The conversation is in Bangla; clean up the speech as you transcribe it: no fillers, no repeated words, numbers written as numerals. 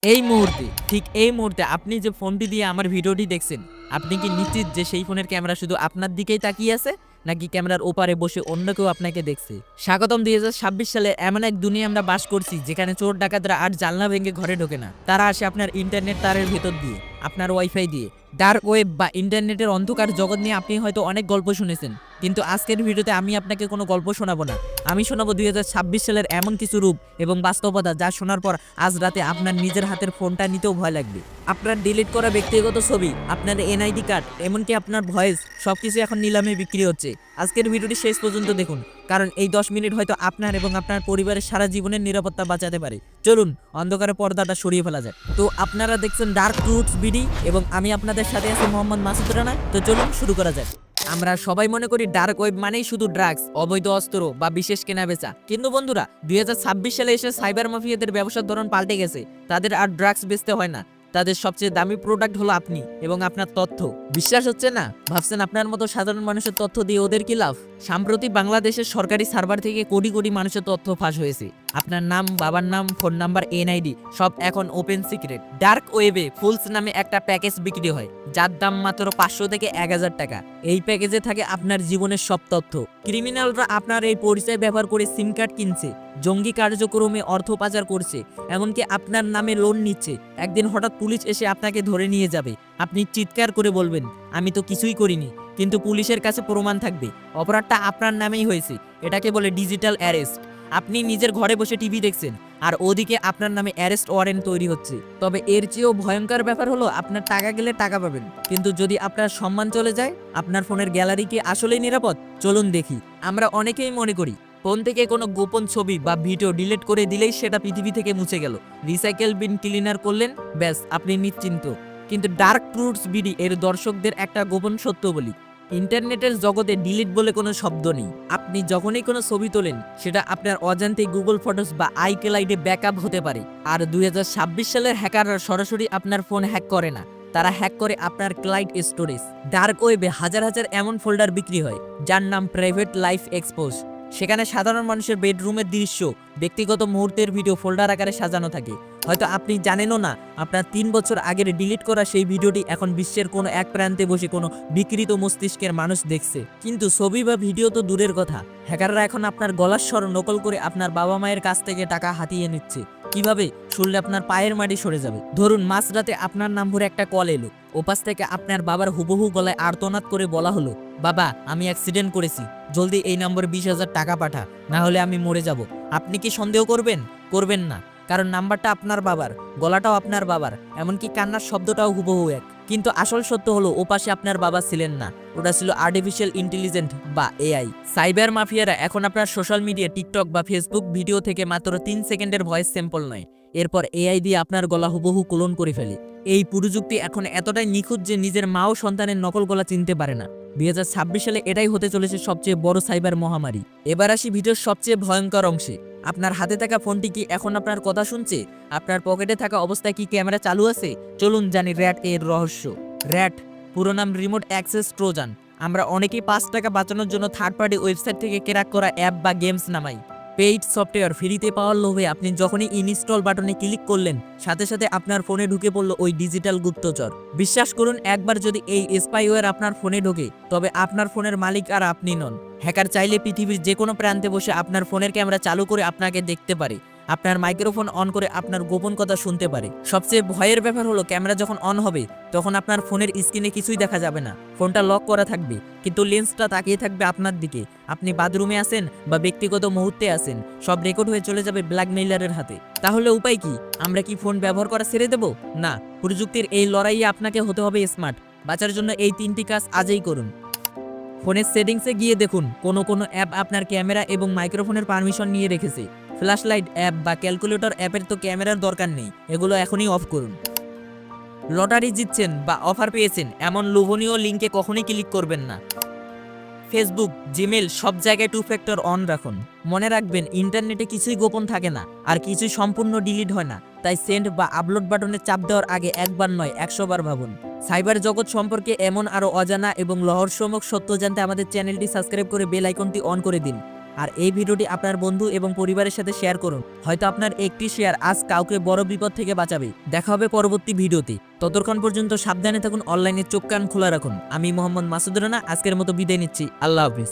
ঠিক এই মুহূর্তে আপনি যে ফোনটি দিয়ে আমার ভিডিওটি দেখছেন, আপনি কি নিশ্চিত যে সেই ফোনের ক্যামেরা শুধু আপনার দিকেই তাকিয়ে আছে? নাকি ক্যামেরার ওপারে বসে অন্য কেউ আপনাকে দেখছে? স্বাগতম ২০২৬ সালে এমন এক দুনিয়া আমরা বাস করছি যেখানে চোর ডাকাতরা আর জানলা ভেঙে ঘরে ঢোকে না। তারা আসে আপনার ইন্টারনেট তারের ভেতর দিয়ে, আপনার ওয়াইফাই দিয়ে। ডার্ক ওয়েব বা ইন্টারনেটের অন্ধকার জগৎ নিয়ে আপনি হয়তো অনেক গল্প শুনেছেন, কিন্তু আজকের ভিডিওতে আমি আপনাকে কোনো গল্প শোনাবো না। আমি শোনাবো ২০২৬ সালের এমন কিছু রূপ এবং বাস্তবতা যা শোনার পর আজ রাতে আপনার নিজের হাতের ফোনটা নিতেও ভয় লাগবে। আপনার ডিলিট করা ব্যক্তিগত ছবি, আপনার এনআইডি কার্ড, এমনকি আপনার ভয়েস সবকিছু এখন নিলামে বিক্রি হচ্ছে। আজকের ভিডিওটি শেষ পর্যন্ত দেখুন, কারণ এই 10 মিনিট হয়তো আপনার এবং আপনার পরিবারের সারা জীবনের নিরাপত্তা বাঁচাতে পারে। চলুন অন্ধকারের পর্দাটা সরিয়ে ফেলা যায়। তো আপনারা দেখছেন ডার্ক ট্রুথস বিডি এবং আমি আপনাদের সাথে আছি মোহাম্মদ মাসুদ রানা। তো চলুন শুরু করা যাক। আমরা সবাই মনে করি ডার্ক ওয়েব মানেই শুধু ড্রাগস, অবৈধ অস্ত্র বা বিশেষ কেনাবেচা। কিন্তু বন্ধুরা, ২০২৬ সালে এসে সাইবার মাফিয়াদের ব্যবসার ধরন পাল্টে গেছে। তাদের আর ড্রাগস বেচতে হয় না, তাদের সবচেয়ে দামি প্রোডাক্ট হলো আপনি এবং আপনার তথ্য। বিশ্বাস হচ্ছে না? ভাবছেন আপনার মতো সাধারণ মানুষের তথ্য দিয়ে ওদের কি লাভ? সম্প্রতি বাংলাদেশের সরকারি সার্ভার থেকে কোটি কোটি মানুষের তথ্য ফাঁস হয়েছে। আপনার নাম, বাবার নাম, ফোন নাম্বার, এনআইডি সব এখন ওপেন সিক্রেট। ডার্ক ওয়েবে ফুলস নামে একটা প্যাকেজ বিক্রি হয়, যার দাম মাত্র ৫০০ থেকে ১০০০ টাকা। এই প্যাকেজে থাকে আপনার জীবনের সব তথ্য। ক্রিমিনালরা আপনার এই পরিচয় ব্যবহার করে সিম কার্ড কিনছে, জঙ্গি কার্যক্রমে অর্থ পাচার করছে, এমনকি আপনার নামে লোন নিচ্ছে। একদিন হঠাৎ পুলিশ এসে আপনাকে ধরে নিয়ে যাবে। আপনি চিৎকার করে বলবেন, আমি তো কিছুই করিনি, কিন্তু পুলিশের কাছে প্রমাণ থাকবে অপরাধটা আপনার নামেই হয়েছে। এটাকে বলে ডিজিটাল অ্যারেস্ট। আপনি নিজের ঘরে বসে টিভি দেখছেন, আর ওদিকে আপনার নামে অ্যারেস্ট ওয়ারেন্ট তৈরি হচ্ছে। তবে এর চেয়েও ভয়ঙ্কর ব্যাপার হলো, আপনার টাকা গেলে টাকা পাবেন, কিন্তু যদি আপনার সম্মান চলে যায়, আপনার ফোনের গ্যালারি কি আসলেই নিরাপদ? চলুন দেখি। আমরা অনেকেই মনে করি ফোন থেকে কোনো গোপন ছবি বা ভিডিও ডিলিট করে দিলেই সেটা পৃথিবী থেকে মুছে গেল। রিসাইকেল বিন ক্লিনার করলেন, ব্যাস আপনি নিশ্চিন্ত। কিন্তু ডার্ক ট্রুথস বিডি এর দর্শকদের একটা গোপন সত্য বলি, ইন্টারনেটের জগতে ডিলিট বলে কোনো শব্দ নেই। আপনি যখনই কোনো ছবি তোলেন, সেটা আপনার অজান্তে গুগল ফটোস বা আইক্লাউডে ব্যাকআপ হতে পারে। আর ২০২৬ সালের হ্যাকাররা সরাসরি আপনার ফোন হ্যাক করে না, তারা হ্যাক করে আপনার ক্লাউড স্টোরেজ। ডার্ক ওয়েবে হাজার হাজার এমন ফোল্ডার বিক্রি হয় যার নাম প্রাইভেট লাইফ এক্সপোজ। সেখানে সাধারণ মানুষের বেডরুমের দৃশ্য, ব্যক্তিগত মুহূর্তের ভিডিও ফোল্ডার আকারে সাজানো থাকে। হয়তো আপনি জানেনও না, আপনার ৩ বছর আগের ডিলিট করা সেই ভিডিওটি এখন বিশ্বের কোনো এক প্রান্তে বসে কোনো বিকৃত মস্তিষ্কের মানুষ দেখছে। কিন্তু ছবি বা ভিডিও তো দূরের কথা, হ্যাকাররা এখন আপনার গলার স্বর নকল করে আপনার বাবা মায়ের কাছ থেকে টাকা হাতিয়ে নিচ্ছে। কিভাবে? শুনলে আপনার পায়ের মাটি সরে যাবে। ধরুন মাঝরাতে আপনার নম্বরে একটা কল এলো, ওপাশ থেকে আপনার বাবার হুবহু গলায় আর্তনাদ করে বলা হলো, বাবা আমি অ্যাক্সিডেন্ট করেছি, জলদি এই নম্বরে ২০,০০০ টাকা পাঠা, না হলে আমি মরে যাব। আপনি কি সন্দেহ করবেন? করবেন না, কারণ নাম্বারটা আপনার বাবার, গলাটাও আপনার বাবার, এমনকি কান্নার শব্দটাও হুবহু এক। কিন্তু আসল সত্য হলো, ওপাশে আপনার বাবা ছিলেন না, ওটা ছিল আর্টিফিশিয়াল ইন্টেলিজেন্ট বা এআই। সাইবার মাফিয়ারা এখন আপনার সোশ্যাল মিডিয়া, টিকটক বা ফেসবুক ভিডিও থেকে মাত্র ৩ সেকেন্ডের ভয়েস স্যাম্পল নয়, এরপর এআই দিয়ে আপনার গলা হুবহু ক্লোন করে ফেলে। এই প্রযুক্তি এখন এতটাই নিখুঁত যে নিজের মাও সন্তানের নকল গলা চিনতে পারে না। ২০২৬ সালে এটাই হতে চলেছে সবচেয়ে বড় সাইবার মহামারী। এবার আসি ভিডিওর সবচেয়ে ভয়ঙ্কর অংশে। আপনার হাতে থাকা ফোনটি কি এখন আপনার কথা শুনছে? আপনার পকেটে থাকা অবস্থায় কি ক্যামেরা চালু আছে? চলুন জানি র্যাট এর রহস্য। র্যাট পুরো নাম রিমোট অ্যাক্সেস ট্রোজান। আমরা অনেকেই ৫ টাকা বাঁচানোর জন্য থার্ড পার্টি ওয়েবসাইট থেকে ক্র্যাক করা অ্যাপ বা গেমস নামাই। পেইড সফটওয়্যার ফ্রিতে পাওয়ার লোভে আপনি যখনই ইনস্টল বাটনে ক্লিক করলেন, সাথে সাথে আপনার ফোনে ঢুকে পড়ল ওই ডিজিটাল গুপ্তচর। বিশ্বাস করুন, একবার যদি এই স্পাইওয়্যার আপনার ফোনে ঢোকে, তবে আপনার ফোনের মালিক আর আপনি নন। হ্যাকার চাইলে পৃথিবীর যে কোনো প্রান্তে বসে আপনার ফোনের ক্যামেরা চালু করে আপনাকে দেখতে পারে, আপনার মাইক্রোফোন অন করে আপনার গোপন কথা শুনতে পারে। সবচেয়ে ভয়ের ব্যাপার হলো, ক্যামেরা যখন অন হবে, তখন আপনার ফোনের স্ক্রিনে কিছুই দেখা যাবে না, ফোনটা লক করা থাকবে, কিন্তু লেন্সটা তাকিয়ে থাকবে আপনার দিকে। আপনি বাথরুমে আছেন বা ব্যক্তিগত মুহূর্তে আছেন, সব রেকর্ড হয়ে চলে যাবে ব্ল্যাকমেইলারের হাতে। তাহলে উপায় কি? আমরা কি ফোন ব্যবহার করা ছেড়ে দেব? না, প্রযুক্তির এই লড়াইয়ে আপনাকে হতে হবে স্মার্ট। বাঁচার জন্য এই ৩টি কাজ আজই করুন। ফোনের সেটিংসে গিয়ে দেখুন কোনো অ্যাপ আপনার ক্যামেরা এবং মাইক্রোফোনের পারমিশন নিয়ে রেখেছে। ফ্ল্যাশলাইট অ্যাপ বা ক্যালকুলেটর অ্যাপের তো ক্যামেরার দরকার নেই, এগুলো এখনই অফ করুন। লটারি জিতছেন বা অফার পেয়েছেন এমন লোভনীয় লিঙ্কে কখনোই ক্লিক করবেন না। ফেসবুক, জিমেল সব জায়গায় 2 ফ্যাক্টর অন রাখুন। মনে রাখবেন, ইন্টারনেটে কিছুই গোপন থাকে না, আর কিছুই সম্পূর্ণ ডিলিট হয় না। তাই সেন্ড বা আপলোড বাটনে চাপ দেওয়ার আগে একবার নয় ১০০ বার ভাবুন। সাইবার জগৎ সম্পর্কে এমন আরও অজানা এবং রহস্যময় সত্য জানতে আমাদের চ্যানেলটি সাবস্ক্রাইব করে বেল আইকনটি অন করে দিন। আর এই ভিডিওটি আপনার বন্ধু এবং পরিবারের সাথে শেয়ার করুন। হয়তো আপনার একটি শেয়ার আজ কাউকে বড় বিপদ থেকে বাঁচাবে। দেখা হবে পরবর্তী ভিডিওতে। ততক্ষণ পর্যন্ত সাবধানে থাকুন, অনলাইনে চোখ কান খোলা রাখুন। আমি মোহাম্মদ মাসুদ রানা আজকের মতো বিদায় নিচ্ছি। আল্লাহ হাফিজ।